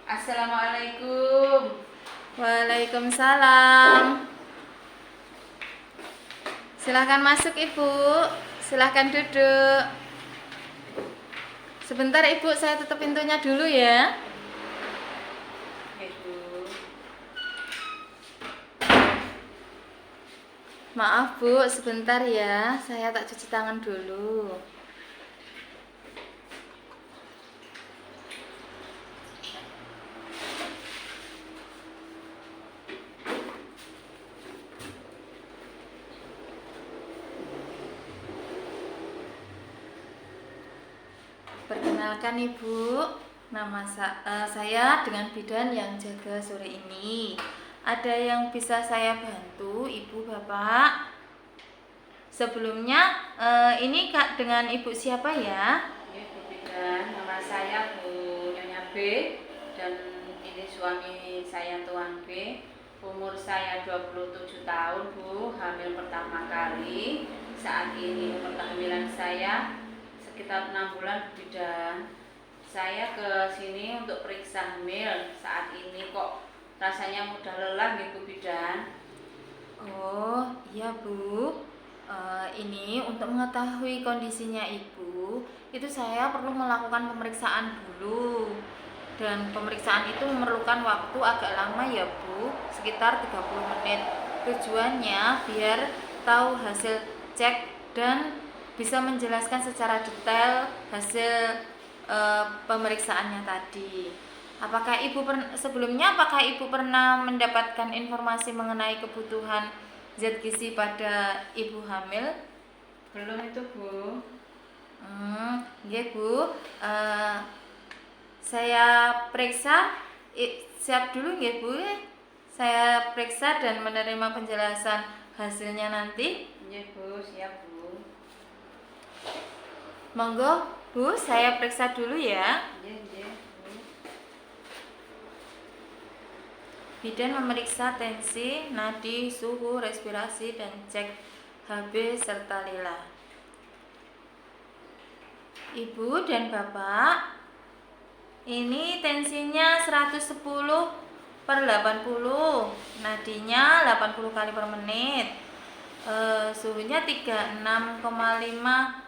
Assalamualaikum. Waalaikumsalam. Silahkan masuk Ibu. Silahkan duduk. Sebentar Ibu, saya tutup pintunya dulu ya. Ibu. Maaf Bu, sebentar ya. Saya tak cuci tangan dulu. Perkenalkan Ibu, saya dengan bidan yang jaga sore ini. Ada yang bisa saya bantu Ibu Bapak? Sebelumnya ini Kak dengan Ibu siapa ya? Ibu bidan, nama saya Bu Nyonya B dan ini suami saya Tuan B. Umur saya 27 tahun Bu, hamil pertama kali. Saat ini umur kehamilan saya sekitar 6 bulan Bu bidan. Saya ke sini untuk periksa hamil. Saat ini kok rasanya mudah lelah gitu bidan. Oh iya Bu, ini untuk mengetahui kondisinya Ibu, itu saya perlu melakukan pemeriksaan dulu. Dan pemeriksaan itu memerlukan waktu agak lama ya Bu, sekitar 30 menit. Tujuannya biar tahu hasil cek dan bisa menjelaskan secara detail hasil pemeriksaannya tadi. Apakah Ibu pernah mendapatkan informasi mengenai kebutuhan zat gizi pada ibu hamil? Belum itu Bu. Nggih Bu. Saya periksa, siap dulu nggih Bu. Saya periksa dan menerima penjelasan hasilnya nanti. Iya Bu, siap Bu. Monggo Bu, saya periksa dulu ya. Iya, iya Bu. Bidan memeriksa tensi, nadi, suhu, respirasi, dan cek HB serta lila. Ibu dan Bapak, ini tensinya 110/80, nadinya 80 kali per menit, suhunya 36,5.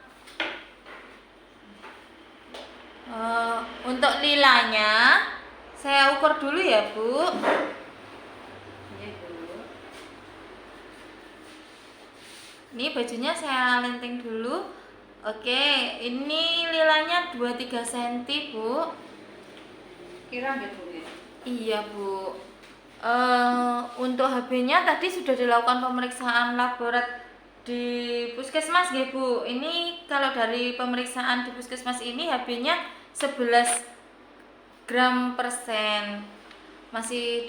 Untuk lilanya saya ukur dulu ya Bu. Iya Bu. Ini bajunya saya lenting dulu. Oke, ini lilanya 2-3 cm Bu. Kira nggak Bu ya? Iya Bu. Untuk HB-nya tadi sudah dilakukan pemeriksaan laborat di puskesmas nggih Bu. Ini kalau dari pemeriksaan di puskesmas ini HB-nya 11 gram persen. Masih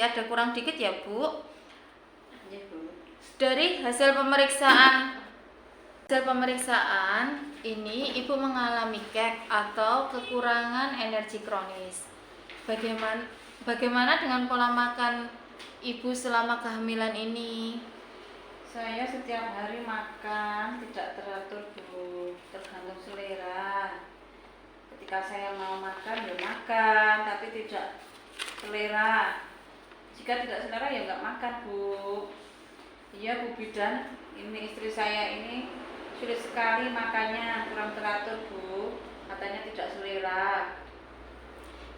ada kurang dikit ya Bu. Iya Bu. Dari hasil pemeriksaan ini Ibu mengalami KEK atau kekurangan energi kronis. Bagaimana dengan pola makan Ibu selama kehamilan ini? Saya setiap hari makan tidak teratur Bu, tergantung selera. Ketika saya mau makan ya makan, tapi tidak selera. Jika tidak selera ya nggak makan Bu. Iya Bu bidan, ini istri saya ini sulit sekali makannya, kurang teratur Bu. Katanya tidak selera.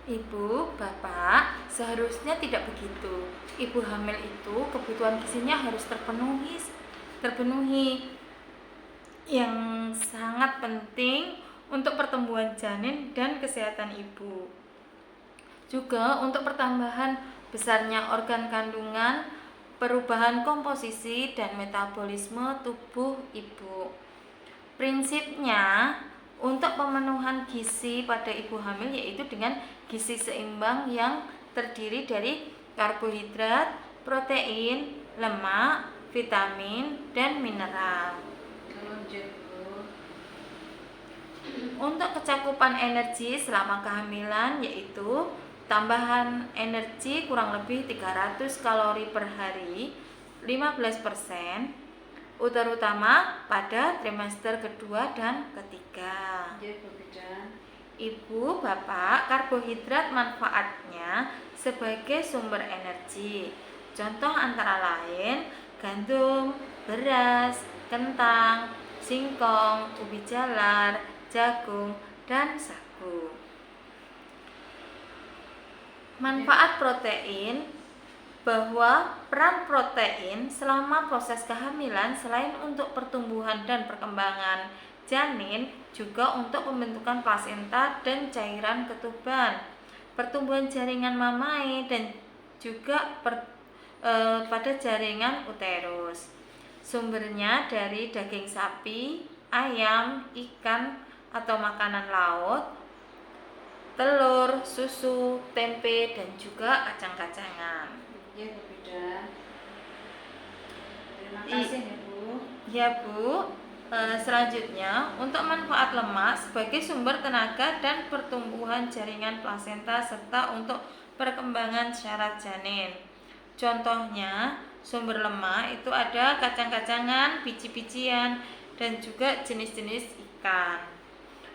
Ibu, Bapak, seharusnya tidak begitu. Ibu hamil itu kebutuhan gizinya harus terpenuhi yang sangat penting untuk pertumbuhan janin dan kesehatan ibu. Juga untuk pertambahan besarnya organ kandungan, perubahan komposisi dan metabolisme tubuh ibu. Prinsipnya, untuk pemenuhan gizi pada ibu hamil yaitu dengan gizi seimbang yang terdiri dari karbohidrat, protein, lemak, vitamin, dan mineral. Lanjut Bu. Untuk kecakupan energi selama kehamilan yaitu tambahan energi kurang lebih 300 kalori per hari, 15%, terutama pada trimester kedua dan ketiga. Iya Bu bidan. Ibu, Bapak, karbohidrat manfaatnya sebagai sumber energi. Contoh antara lain gandum, beras, kentang, singkong, ubi jalar, jagung, dan sagu. Manfaat protein, bahwa peran protein selama proses kehamilan selain untuk pertumbuhan dan perkembangan janin juga untuk pembentukan plasenta dan cairan ketuban, pertumbuhan jaringan mamae dan juga pada jaringan uterus. Sumbernya dari daging sapi, ayam, ikan atau makanan laut, telur, susu, tempe, dan juga kacang-kacangan. Ya Bu Bidan. Terima kasih ya Bu. Ya Bu, selanjutnya untuk manfaat lemak sebagai sumber tenaga dan pertumbuhan jaringan plasenta serta untuk perkembangan syarat janin. Contohnya sumber lemak itu ada kacang-kacangan, biji-bijian, dan juga jenis-jenis ikan.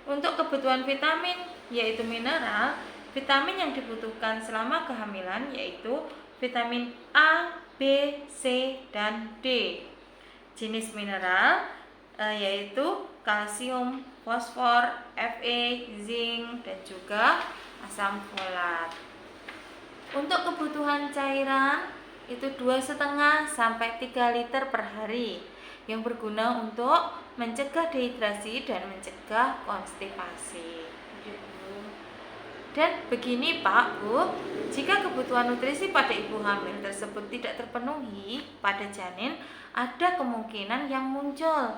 Untuk kebutuhan vitamin yaitu mineral, vitamin yang dibutuhkan selama kehamilan yaitu vitamin A, B, C, dan D. Jenis mineral yaitu kalsium, fosfor, Fe, zinc, dan juga asam folat. Untuk kebutuhan cairan itu 2,5 sampai 3 liter per hari yang berguna untuk mencegah dehidrasi dan mencegah konstipasi. Dan begini Pak, Bu, jika kebutuhan nutrisi pada ibu hamil tersebut tidak terpenuhi pada janin, ada kemungkinan yang muncul.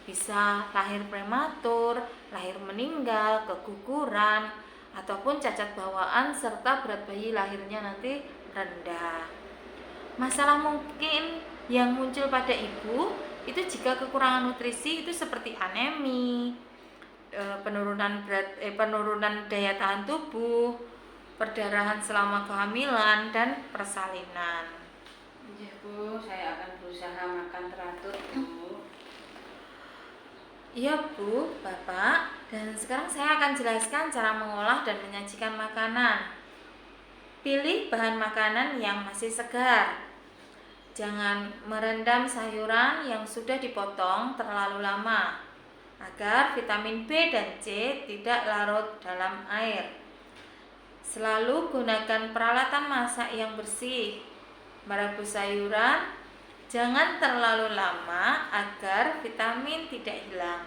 Bisa lahir prematur, lahir meninggal, keguguran, ataupun cacat bawaan serta berat bayi lahirnya nanti rendah. Masalah mungkin yang muncul pada ibu itu jika kekurangan nutrisi itu seperti anemi, penurunan daya tahan tubuh, perdarahan selama kehamilan, dan persalinan. Ya Bu, saya akan berusaha makan teratur Bu. Iya Bu, Bapak. Dan sekarang saya akan jelaskan cara mengolah dan menyajikan makanan. Pilih bahan makanan yang masih segar. Jangan merendam sayuran yang sudah dipotong terlalu lama, agar vitamin B dan C tidak larut dalam air. Selalu gunakan peralatan masak yang bersih. Merebus sayuran jangan terlalu lama agar vitamin tidak hilang.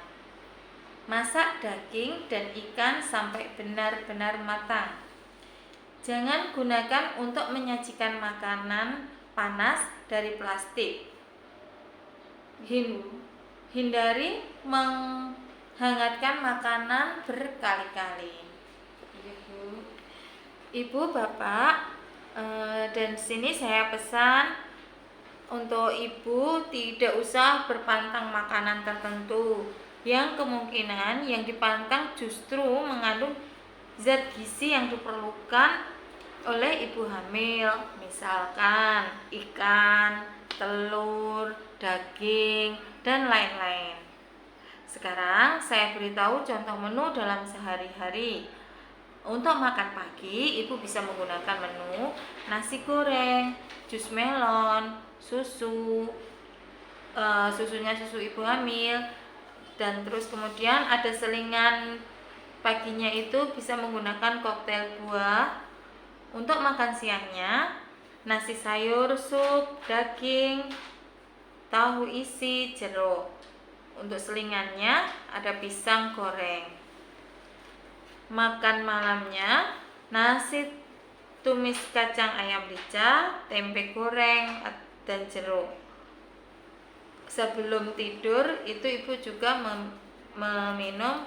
Masak daging dan ikan sampai benar-benar matang. Jangan gunakan untuk menyajikan makanan panas dari plastik. Hindari menghangatkan makanan berkali-kali. Ya Bu. Ibu, Bapak, dan sini saya pesan untuk ibu tidak usah berpantang makanan tertentu yang kemungkinan yang dipantang justru mengandung zat gizi yang diperlukan oleh ibu hamil, misalkan ikan, telur, daging, dan lain-lain. Sekarang saya beritahu contoh menu dalam sehari-hari. Untuk makan pagi, ibu bisa menggunakan menu nasi goreng, jus melon, susunya susu ibu hamil, dan terus kemudian ada selingan paginya itu bisa menggunakan koktail buah. Untuk makan siangnya, nasi sayur, sup, daging, tahu isi, jeruk. Untuk selingannya ada pisang goreng. Makan malamnya, nasi tumis kacang ayam rica, tempe goreng, dan jeruk. Sebelum tidur itu ibu juga meminum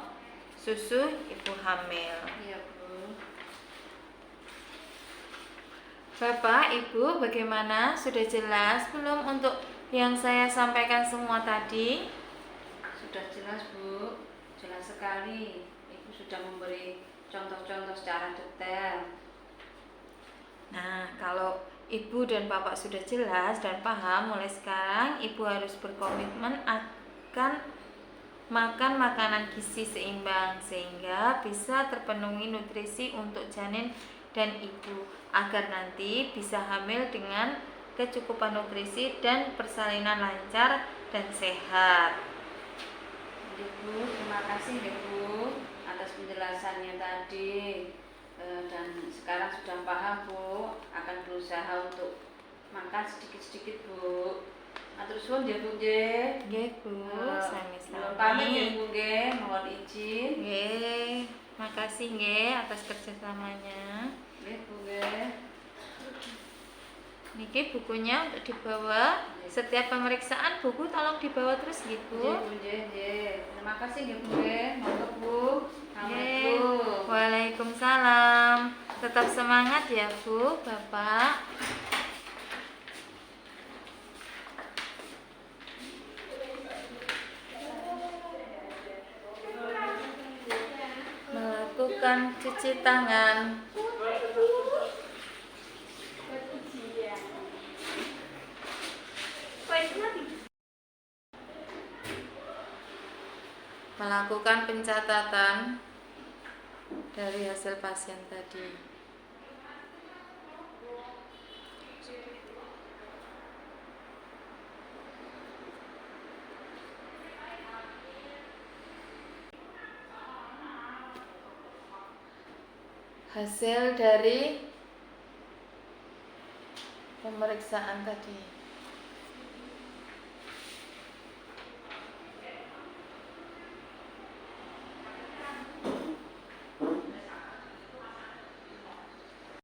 susu ibu hamil. Iya Bu. Bapak, Ibu, bagaimana? Sudah jelas belum untuk yang saya sampaikan semua tadi? Sudah jelas Bu, jelas sekali. Ibu sudah memberi contoh-contoh secara detail. Nah, kalau Ibu dan Bapak sudah jelas dan paham, mulai sekarang Ibu harus berkomitmen akan makan makanan gizi seimbang sehingga bisa terpenuhi nutrisi untuk janin dan ibu agar nanti bisa hamil dengan kecukupan nutrisi dan persalinan lancar dan sehat. Ibu, terima kasih ya Bu atas penjelasannya tadi. Dan sekarang sudah paham Bu, akan berusaha untuk makan sedikit-sedikit Bu. Atur suwun ya Bu nggih. Nggih Bu, Nuwun pamit ya sami-sami. Bu nggih, mohon izin. Nggih, makasih nggih atas kerjasamanya. Nggih Bu nggih. Niki bukunya untuk dibawa. Setiap pemeriksaan buku tolong dibawa terus Nggih gitu. Bu nggih. Terima kasih ya Bu nggih. Monggo Bu. Nggih. Assalamualaikum. Waalaikumsalam. Tetap semangat ya Bu, Bapak. Melakukan cuci tangan. Melakukan pencatatan dari hasil pasien tadi. Hasil dari pemeriksaan tadi.